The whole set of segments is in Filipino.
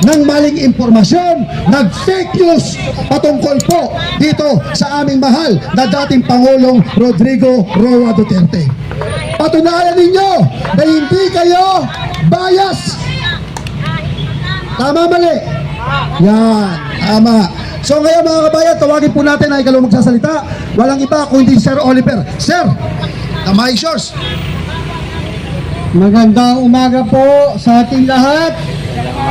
ng maling impormasyon, nag-fake news patungkol po dito sa aming mahal na dating Pangulong Rodrigo Roa Duterte. Patunayan ninyo na hindi kayo bias. Tama, mali? Yan, tama. So ngayon mga kabayan, tawagin po natin na ikaw magsasalita. Walang iba kundi Sir Oliver. Sir, the mic is yours. Magandang umaga po sa ating lahat.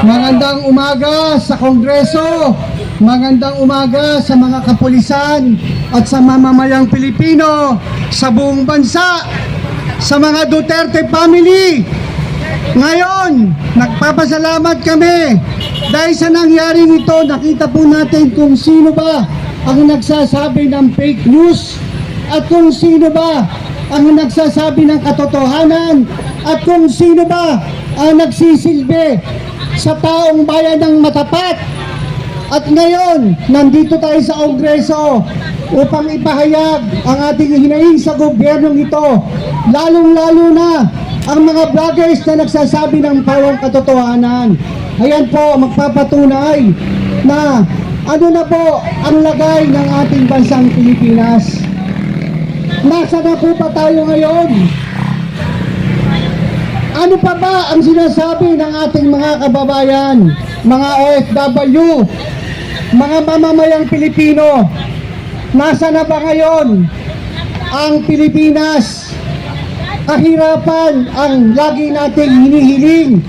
Magandang umaga sa Kongreso. Magandang umaga sa mga kapulisan at sa mamamayang Pilipino sa buong bansa, sa mga Duterte family. Ngayon, nagpapasalamat kami dahil sa nangyaring ito. Nakita po natin kung sino ba ang nagsasabi ng fake news at kung sino ba ang nagsasabi ng katotohanan at kung sino ba ang nagsisilbi sa taong bayan ng matapat. At ngayon, nandito tayo sa Kongreso upang ipahayag ang ating hinaing sa gobyernong ito, lalong-lalo na ang mga vloggers na nagsasabi ng pawang katotohanan. Ayan po, magpapatunay na ano na po ang lagay ng ating bansang Pilipinas. Nasa na po pa tayo ngayon? Ano pa ba ang sinasabi ng ating mga kababayan, mga OFW, mga mamamayang Pilipino? Nasa na ba ngayon ang Pilipinas? Kahirapan ang lagi nating hinihiling.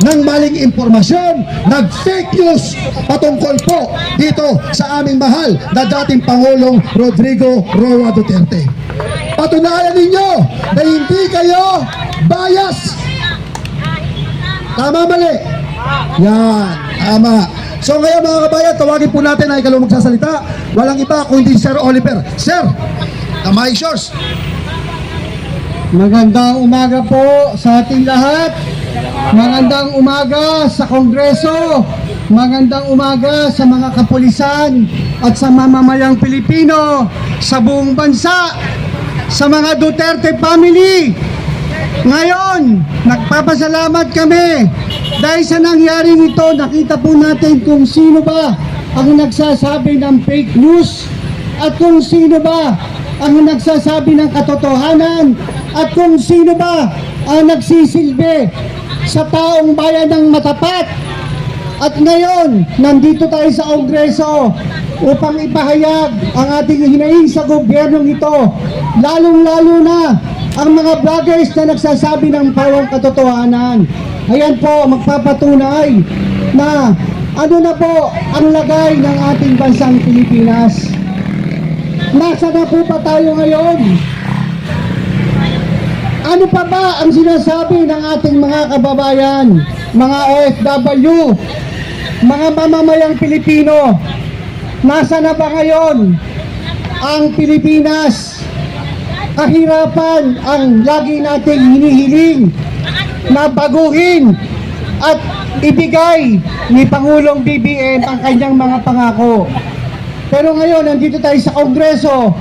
Ng maling impormasyon, nag-fake news patungkol po dito sa aming mahal na dating Pangulong Rodrigo Roa Duterte. Patunayan ninyo na hindi kayo bias. Tama, mali? Yan, tama. So ngayon mga kabayan, tawagin po natin na ikaw magsasalita. Walang iba kundi Sir Oliver. Sir, the mic is yours. Magandang umaga po sa ating lahat. Magandang umaga sa Kongreso. Magandang umaga sa mga kapulisan at sa mamamayang Pilipino sa buong bansa, sa mga Duterte family. Ngayon, nagpapasalamat kami dahil sa nangyaring ito. Nakita po natin kung sino ba ang nagsasabi ng fake news at kung sino ba ang nagsasabi ng katotohanan at kung sino ba ang nagsisilbi sa taong bayan ng matapat. At ngayon, nandito tayo sa Kongreso upang ipahayag ang ating hinaing sa gobyernong ito, lalong-lalo na ang mga vloggers na nagsasabi ng pawang katotohanan. Ayan po, magpapatunay na ano na po ang lagay ng ating bansang Pilipinas. Nasa na po pa tayo ngayon? Ano pa ba ang sinasabi ng ating mga kababayan, mga OFW, mga mamamayang Pilipino? Nasa na ba ngayon ang Pilipinas? Kahirapan ang lagi nating hinihiling na baguhin at ibigay ni Pangulong BBM ang kanyang mga pangako. Pero ngayon, nandito tayo sa Kongreso,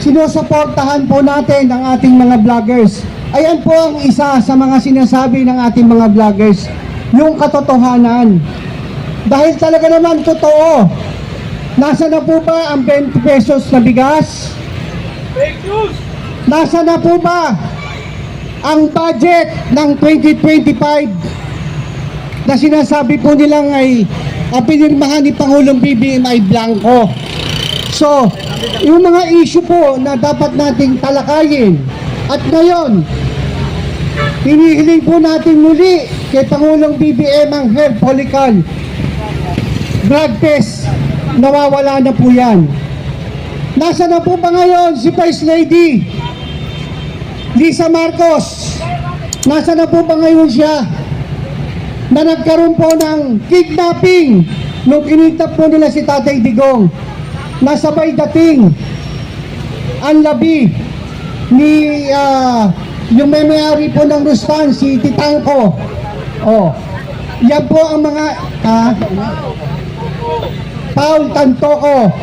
sinusuportahan po natin ang ating mga vloggers. Ayan po ang isa sa mga sinasabi ng ating mga vloggers, yung katotohanan. Dahil talaga naman totoo, nasa na po ba ang 20 pesos na bigas? Fake news! Nasa na po ba ang budget ng 2025 na sinasabi po nilang ay pinirmahan ni Pangulong BBM ay blanco? So, yung mga issue po na dapat nating talakayin. At ngayon, hinihiling po natin muli kay Pangulong BBM ang hair follicle drug test. Nawawala na po yan. Nasa na po ba ngayon si First Lady Lisa Marcos? Nasa na po ba ngayon siya na nagkaroon po ng kidnapping nung kinidnap po nila si Tatay Digong? Nasabay dating ang labi ni yung may-ari po ng Rustan, si Titangko. Oh, yan po ang mga Paul Tantoco.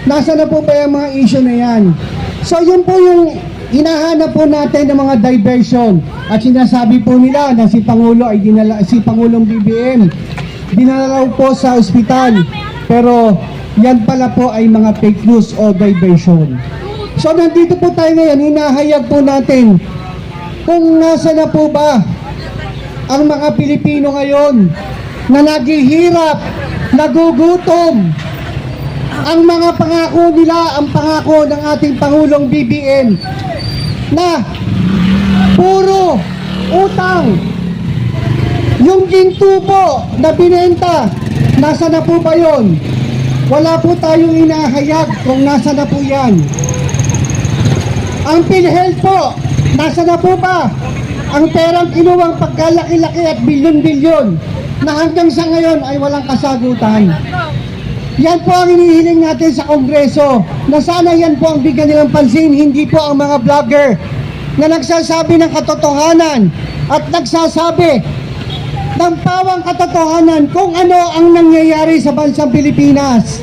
Nasa na po ba yung mga issue na yan? So yun po yung hinahanap po natin ng mga diversion. At sinasabi po nila na si Pangulong BBM dinala raw po sa ospital. Pero yan pala po ay mga fake news o diversion. So nandito po tayo ngayon, hinahayag po natin kung nasa na po ba ang mga Pilipino ngayon na naghihirap, nagugutom. Ang mga pangako nila, ang pangako ng ating Pangulong BBM na puro utang. Yung ginto po na binenta, nasa na po ba yun? Wala po tayong inahayag kung nasa na po yan. Ang PhilHealth po, nasa na po ba? Ang perang kinuwang pagkalaki-laki at bilyon-bilyon na hanggang sa ngayon ay walang kasagutan. Yan po ang hinihiling natin sa Kongreso, na sana yan po ang bigyan nilang pansin, hindi po ang mga vlogger na nagsasabi ng katotohanan at nagsasabi ng pawang katotohanan kung ano ang nangyayari sa bansang Pilipinas.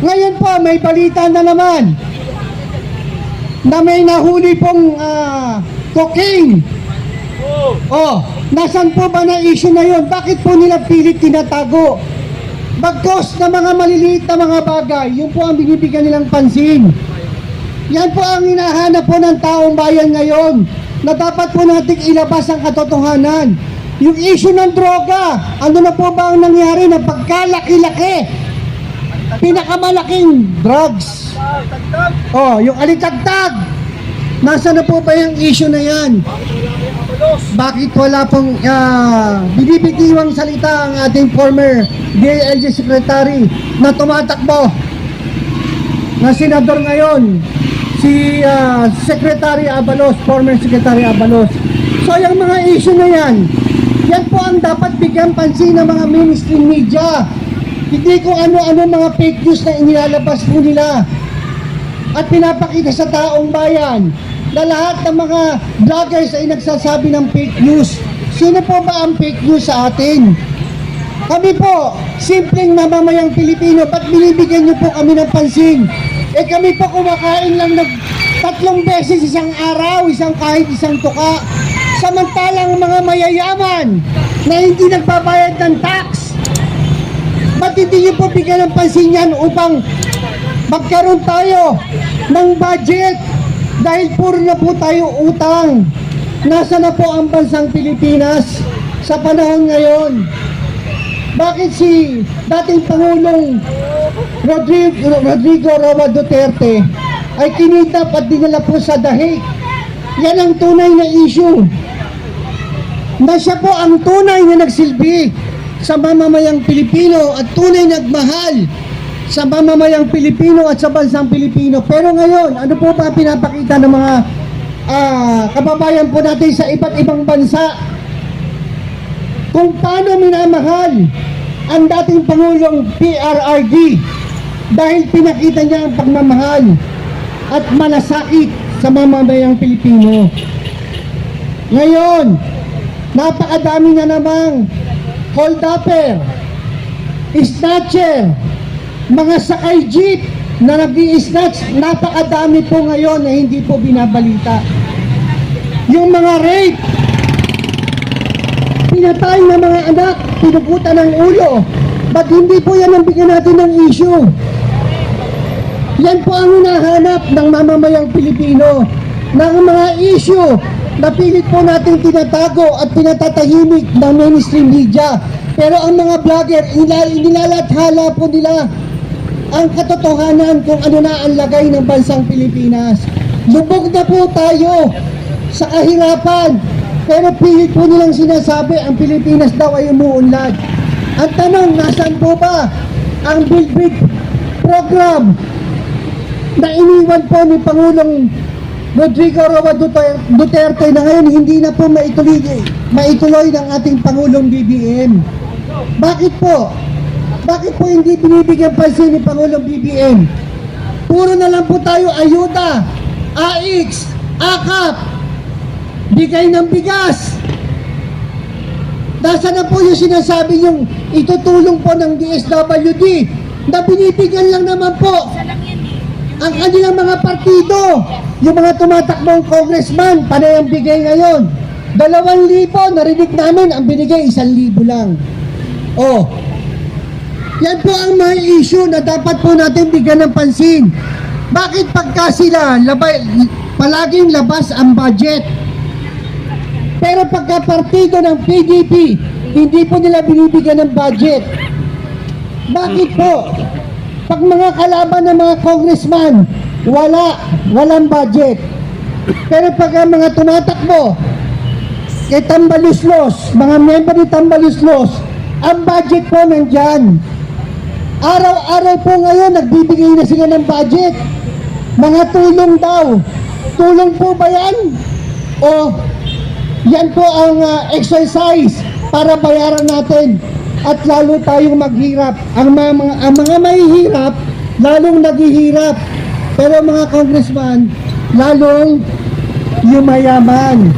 Ngayon po, may balita na naman na may nahuli pong cocaine. Oh, nasan po ba na issue na yun? Bakit po nila pilit tinatago? Bagkos na mga maliliit na mga bagay, yun po ang binibigyan nilang pansin. Yan po ang hinahanap po ng taong bayan ngayon, na dapat po nating ilabas ang katotohanan. Yung issue ng droga, ano na po ba ang nangyari na pagkalaki-laki? Pinakamalaking drugs. Oh, yung alitagtag. Nasa na po ba yung issue na yan? Bakit wala pong binibitiwang salita ang ating former DILG Secretary na tumatakbo na senador ngayon, si Secretary Abalos, former Secretary Abalos. So yung mga issue na yan po ang dapat bigyan pansin ng mga mainstream media. Hindi kung ano-ano mga fake news na inilalabas po nila at pinapakita sa taong bayan na lahat ng mga vloggers ay nagsasabi ng fake news. Sino po ba ang fake news sa atin? Kami po, simpleng mamamayang Pilipino, ba't binibigyan niyo po kami ng pansin? Eh kami po kumakain lang ng 3 beses isang araw, kahit isang tuka. Samantalang mga mayayaman na hindi nagbabayad ng tax, ba't hindi niyo po bigyan ng pansin yan upang magkaroon tayo ng budget? Dahil puro na po tayo utang. Nasa na po ang bansang Pilipinas sa panahon ngayon? Bakit si dating Pangulong Rodrigo Roa Duterte ay kinidnap at dinala po sa dahig? Yan ang tunay na issue. Na siya po ang tunay na nagsilbi sa mamamayang Pilipino at tunay na nagmahal sa mamamayang Pilipino at sa bansang Pilipino. Pero ngayon, ano po ba pinapakita ng mga kababayan po natin sa iba't ibang bansa? Kung paano minamahal ang dating Pangulong PRRD dahil pinakita niya ang pagmamahal at malasakit sa mamamayang Pilipino. Ngayon, napakadami na namang hold-upper, snatcher, mga sakay jeep na nag-i-snatch, napakadami po ngayon na hindi po binabalita. Yung mga rape, pinatay na mga anak, pinuputan ng ulo, ba't hindi po yan ang bigyan natin ng issue? Yan po ang hinahanap ng mamamayang Pilipino, ng mga issue na pilit po natin tinatago at pinatatahimik ng mainstream media. Pero ang mga vlogger, inilalathala po nila ang katotohanan kung ano na ang lagay ng bansang Pilipinas. Lubog na po tayo sa kahirapan, pero pilit po nilang sinasabi ang Pilipinas daw ay umuunlad. Ang tanong, nasaan po ba ang Build Back program na iniwan po ni Pangulong Rodrigo Roa Duterte na ngayon hindi na po maituloy ng ating Pangulong BBM? Bakit po? Bakit po hindi binibigyan pansin ni Pangulong BBM? Puro na lang po tayo ayuda, AX, AKAP, bigay ng bigas. Nasaan na po yung sinasabi yung itutulong po ng DSWD na binibigyan lang naman po ang kanilang mga partido, yung mga tumatakbong congressman, panay ang bigay ngayon. 2,000, narinig namin, ang binigay 1,000 lang. Oh, yan po ang mga issue na dapat po natin bigyan ng pansin. Bakit pagka sila palaging labas ang budget? Pero pagka partido ng PDP, hindi po nila binibigyan ng budget. Bakit po? Pag mga kalaban ng mga congressman, walang budget. Pero pag mga tumatakbo, kay Tambaluslos, mga member ni Tambaluslos, ang budget po nandyan. Araw-araw po ngayon, nagbibigay na sila ng budget. Mga tulong daw. Tulong po ba yan? O yan po ang exercise para bayaran natin at lalo tayong maghirap. Ang mga mahihirap, lalong naghihirap. Pero mga congressman, lalong yumayaman.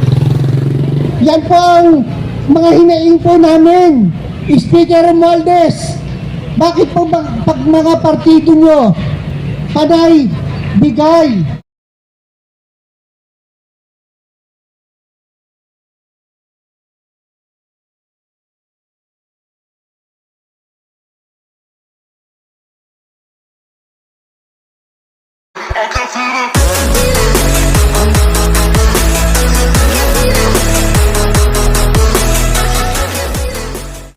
Yan po ang mga hinaing po namin. Speaker Romualdez, bakit po pag mga partido nyo panay bigay